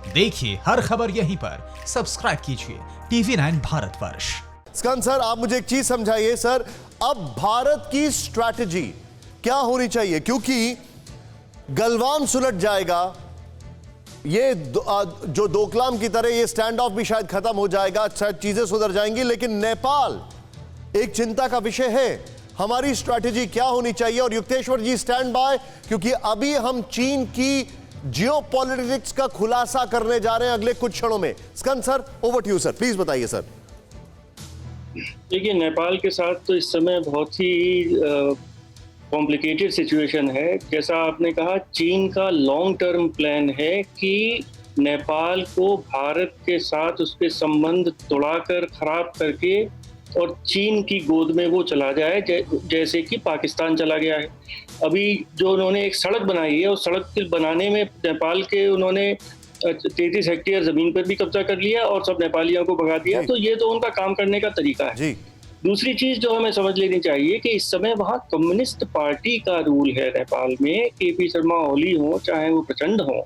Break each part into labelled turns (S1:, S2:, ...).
S1: देखिए हर खबर यहीं पर, सब्सक्राइब कीजिए TV9 भारतवर्ष।
S2: स्कंद सर, आप मुझे एक चीज समझाइए सर, अब भारत की स्ट्रैटेजी क्या होनी चाहिए? क्योंकि गलवान सुलट जाएगा, ये जो डोकलाम की तरह ये स्टैंड ऑफ भी शायद खत्म हो जाएगा, शायद चीजें सुधर जाएंगी, लेकिन नेपाल एक चिंता का विषय है। हमारी स्ट्रैटेजी क्या होनी चाहिए? और युक्तेश्वर जी स्टैंड बाय, क्योंकि अभी हम चीन की जियोपॉलिटिक्स का खुलासा करने जा रहे हैं अगले कुछ क्षणों में। Skand sir, over to you sir, please बताइए सर।
S3: देखिए, नेपाल के साथ तो इस समय बहुत ही कॉम्प्लिकेटेड सिचुएशन है। जैसा आपने कहा, चीन का लॉन्ग टर्म प्लान है कि नेपाल को भारत के साथ उसके संबंध तोड़ाकर, खराब करके और चीन की गोद में वो चला जाए, जैसे कि पाकिस्तान चला गया है। अभी जो उन्होंने एक सड़क बनाई है, उस सड़क के बनाने में नेपाल के उन्होंने 33 हेक्टेयर जमीन पर भी कब्जा कर लिया और सब नेपालियों को भगा दिया। तो ये तो उनका काम करने का तरीका है जी। दूसरी चीज जो हमें समझ लेनी चाहिए कि इस समय वहाँ कम्युनिस्ट पार्टी का रूल है नेपाल में। केपी शर्मा ओली हो चाहे वो प्रचंड हो।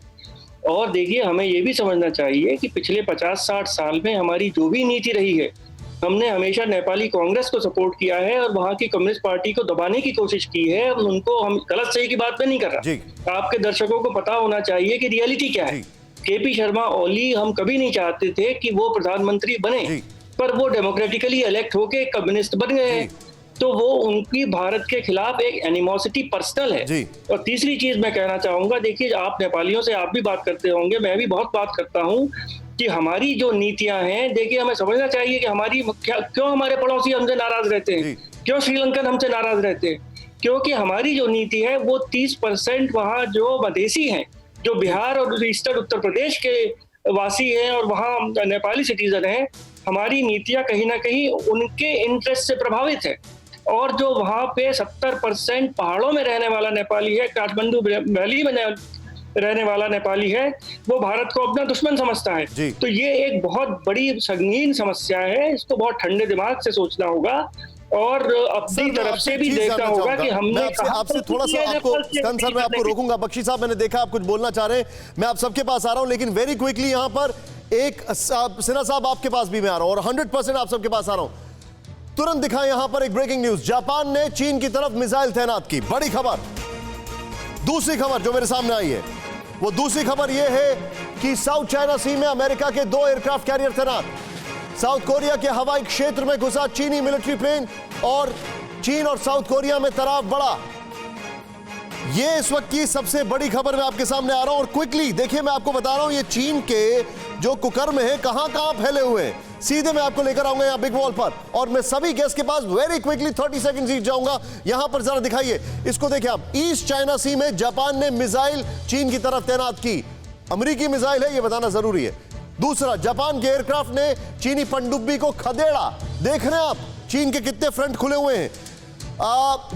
S3: और देखिए, हमें ये भी समझना चाहिए कि पिछले 50-60 साल में हमारी जो भी नीति रही है, हमने हमेशा नेपाली कांग्रेस को सपोर्ट किया है और वहाँ की कम्युनिस्ट पार्टी को दबाने की कोशिश की है। उनको हम गलत सही की बात में नहीं कर रहा। आपके दर्शकों को पता होना चाहिए कि रियलिटी क्या है। केपी शर्मा ओली हम कभी नहीं चाहते थे कि वो प्रधानमंत्री बने, पर वो डेमोक्रेटिकली इलेक्ट होके कम्युनिस्ट बन गए हैं। तो वो उनकी भारत के खिलाफ एक एनिमोसिटी पर्सनल है। और तीसरी चीज मैं कहना चाहूंगा, देखिए, आप नेपालियों से आप भी बात करते होंगे, मैं भी बहुत बात करता हूँ कि हमारी जो नीतियां हैं, देखिए, हमें समझना चाहिए कि हमारी क्यों हमारे पड़ोसी हमसे नाराज रहते हैं, क्यों श्रीलंकन हमसे नाराज रहते हैं। क्योंकि हमारी जो नीति है वो 30% वहाँ जो मधेसी हैं, जो बिहार और ईस्टर्न उत्तर प्रदेश के वासी हैं और वहाँ नेपाली सिटीजन हैं, हमारी नीतियां कहीं ना कहीं उनके इंटरेस्ट से प्रभावित है। और जो वहाँ पे 70% पहाड़ों में रहने वाला नेपाली है, काठमांडू वैली में रहने वाला नेपाली है, वो भारत को अपना दुश्मन समझता है। तो ये एक बहुत बड़ी संगीन समस्या है। इसको बहुत ठंडे दिमाग से सोचना होगा और अपनी तरफ से भी देखना होगा कि हमने
S2: आपसे थोड़ा सा आपको स्कंद सर, मैं आपको रोकूंगा। बख्शी साहब, मैंने देखा आप कुछ बोलना चाह रहे हैं, मैं आप सबके पास आ रहा हूं, लेकिन वेरी क्विकली यहां पर एक सिन्हा साहब आपके पास भी मैं आ रहा हूं और 100% आप सबके पास आ रहा हूं। तुरंत दिखाएं यहां पर एक ब्रेकिंग न्यूज। जापान ने चीन की तरफ मिसाइल तैनात की, बड़ी खबर। दूसरी खबर जो मेरे सामने आई है, वो दूसरी खबर यह है कि साउथ चाइना सी में अमेरिका के 2 एयरक्राफ्ट कैरियर तैनात। साउथ कोरिया के हवाई क्षेत्र में घुसा चीनी मिलिट्री प्लेन और चीन और साउथ कोरिया में तनाव बढ़ा। यह इस वक्त की सबसे बड़ी खबर मैं आपके सामने आ रहा हूं और क्विकली देखिए, मैं आपको बता रहा हूं ये चीन के जो कुकर्म है कहां कहां फैले हुए हैं। सीधे मैं आपको लेकर आऊंगा यहां बिग वॉल पर और मैं सभी गेस्ट के पास वेरी क्विकली 30 सेकंड जीत जाऊंगा। यहां पर जरा दिखाइए, इसको देखिए आप। ईस्ट चाइना सी में जापान ने मिसाइल चीन की तरफ तैनात की। अमेरिकी मिसाइल है, यह बताना जरूरी है। दूसरा, जापान के एयरक्राफ्ट ने चीनी पनडुब्बी को खदेड़ा। देख रहे हैं आप चीन के कितने फ्रंट खुले हुए हैं।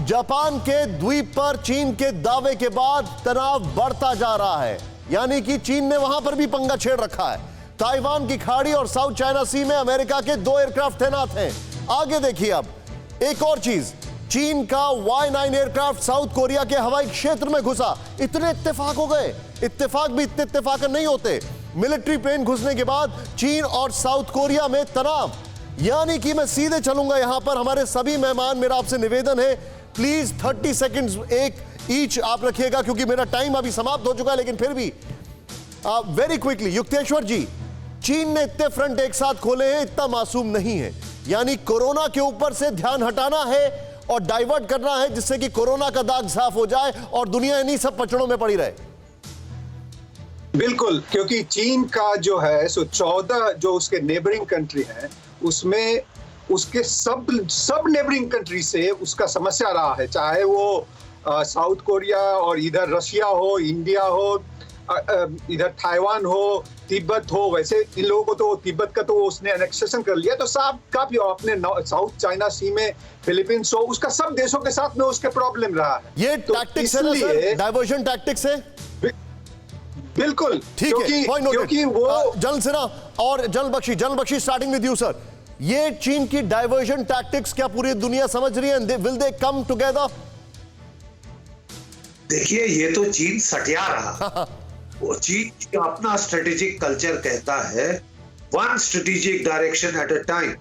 S2: जापान के द्वीप पर चीन के दावे के बाद तनाव बढ़ता जा रहा है, यानी कि चीन ने वहां पर भी पंगा छेड़ रखा है। ताइवान की खाड़ी और साउथ चाइना सी में अमेरिका के 2 एयरक्राफ्ट तैनात हैं। आगे देखिए अब एक और चीज, चीन का Y9 एयरक्राफ्ट साउथ कोरिया के हवाई क्षेत्र में घुसा। इतने इत्तेफाक हो गए, इत्तेफाक भी इतने इत्तेफाक नहीं होते। मिलिट्री प्लेन घुसने के बाद चीन और साउथ कोरिया में तनाव, यानी कि मैं सीधे चलूंगा यहां पर। हमारे सभी मेहमान, मेरा आपसे निवेदन है, प्लीज 30 सेकंड्स एक ईच आप रखिएगा, क्योंकि मेरा टाइम अभी समाप्त हो चुका है, लेकिन फिर भी वेरी क्विकली। युक्तेश्वर जी, चीन ने इतने फ्रंट एक साथ खोले हैं, इतना मासूम नहीं है, यानी कोरोना के ऊपर से ध्यान हटाना है और डाइवर्ट करना है, जिससे कि कोरोना का दाग साफ हो जाए और दुनिया इन्हीं सब पचड़ों में पड़ी रहे।
S4: बिल्कुल, क्योंकि चीन का जो है सो 14 जो उसके नेबरिंग कंट्री है, उसमें उसके सब नेबरिंग कंट्री से उसका समस्या रहा है, चाहे वो साउथ कोरिया और इधर रशिया हो, इंडिया हो, इधर ताइवान हो, तिब्बत हो। वैसे इन लोगों को तो तिब्बत का तो उसने एनेक्सेशन कर लिया, तो सब काफी अपने साउथ चाइना सी में फिलीपींस हो, उसका सब देशों के साथ में उसके प्रॉब्लम रहा है।
S2: ये टैक्टिक्स है ना सर, डाइवर्जन टैक्टिक्स है।
S4: बिल्कुल,
S2: ठीक है,
S4: क्योंकि वो
S2: जल सिन्हा और जल Bakshi starting with you sir. ये चीन की डाइवर्जन टैक्टिक्स क्या पूरी दुनिया समझ रही है? Will they come together?
S5: देखिए, ये तो चीन सटिया रहा वो चीन का अपना स्ट्रेटेजिक कल्चर कहता है one strategic direction at a time,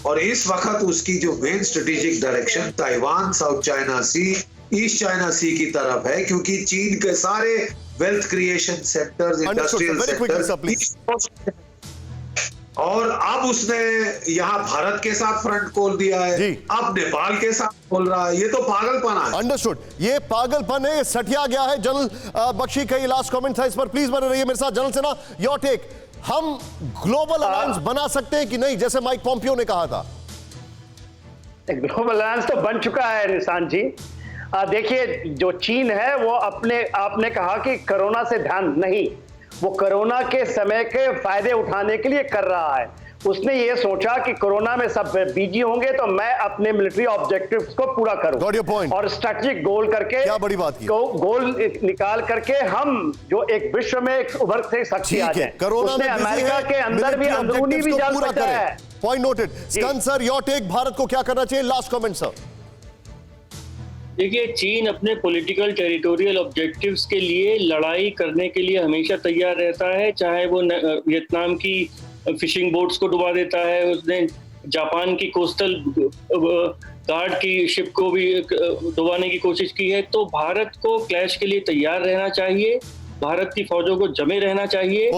S5: और इस वक्त उसकी जो main strategic direction Taiwan, South China Sea, East China Sea की तरफ है, क्योंकि चीन के सारे wealth creation sectors, industrial sector, और अब उसने यहाँ भारत के साथ फ्रंट खोल दिया है, अब नेपाल के साथ खोल रहा है। ये तो पागलपन है।
S2: अंडरस्टूड, ये पागलपन है, सटिया गया है। जनरल बख्शी का ये लास्ट कमेंट था इस पर, प्लीज बने रहिए मेरे साथ। जनरल सेना, योर टेक। हम ग्लोबल अलायंस बना सकते हैं कि नहीं, जैसे माइक पॉम्पियो ने कहा था?
S6: ग्लोबल अलायंस तो बन चुका है निशांत जी। देखिए, जो चीन है वो आपने कहा कि कोरोना से ध्यान नहीं, वो कोरोना के समय के फायदे उठाने के लिए कर रहा है। उसने ये सोचा कि कोरोना में सब बिजी होंगे तो मैं अपने मिलिट्री ऑब्जेक्टिव्स को पूरा करूं, और स्ट्रेटेजिक गोल करके,
S2: क्या बड़ी बात की,
S6: गोल निकाल करके हम जो एक विश्व में एक उभर से शक्ति आ जाए।
S2: कोरोना में
S6: अमेरिका के अंदर भी अंदरूनी भी जा सकता है।
S2: Point noted. Skand sir, your take, Bharat को क्या करना चाहिए? Last comment sir.
S3: देखिए, चीन अपने पॉलिटिकल टेरिटोरियल ऑब्जेक्टिव्स के लिए लड़ाई करने के लिए हमेशा तैयार रहता है, चाहे वो वियतनाम की फिशिंग बोट्स को डुबा देता है, उसने जापान की कोस्टल गार्ड की शिप को भी डुबाने की कोशिश की है। तो भारत को क्लैश के लिए तैयार रहना चाहिए, भारत की फौजों को जमे रहना चाहिए,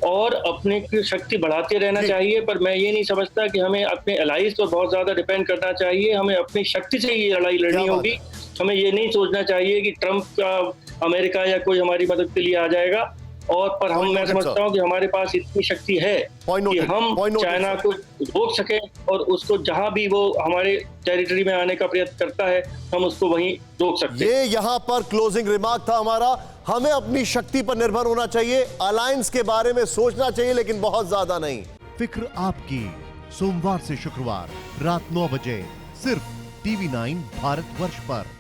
S3: और अपने की शक्ति बढ़ाते रहना चाहिए। पर मैं ये नहीं समझता कि हमें अपने एलाइज पर बहुत ज्यादा डिपेंड करना चाहिए। हमें अपनी शक्ति से ये लड़ाई लड़नी होगी। हमें ये नहीं सोचना चाहिए कि ट्रंप का अमेरिका या कोई हमारी मदद के लिए आ जाएगा, और पर मैं समझता हूँ कि हमारे पास इतनी शक्ति है कि हम चाइना को रोक सके, और उसको जहां भी वो हमारे टेरिटरी में आने का प्रयत्न करता है हम उसको वहीं रोक सकते हैं।
S2: ये यहाँ पर क्लोजिंग रिमार्क था हमारा। हमें अपनी शक्ति पर निर्भर होना चाहिए, अलायंस के बारे में सोचना चाहिए, लेकिन बहुत ज्यादा नहीं।
S7: फिक्र आपकी, सोमवार से शुक्रवार रात 9 बजे सिर्फ TV9 भारतवर्ष पर।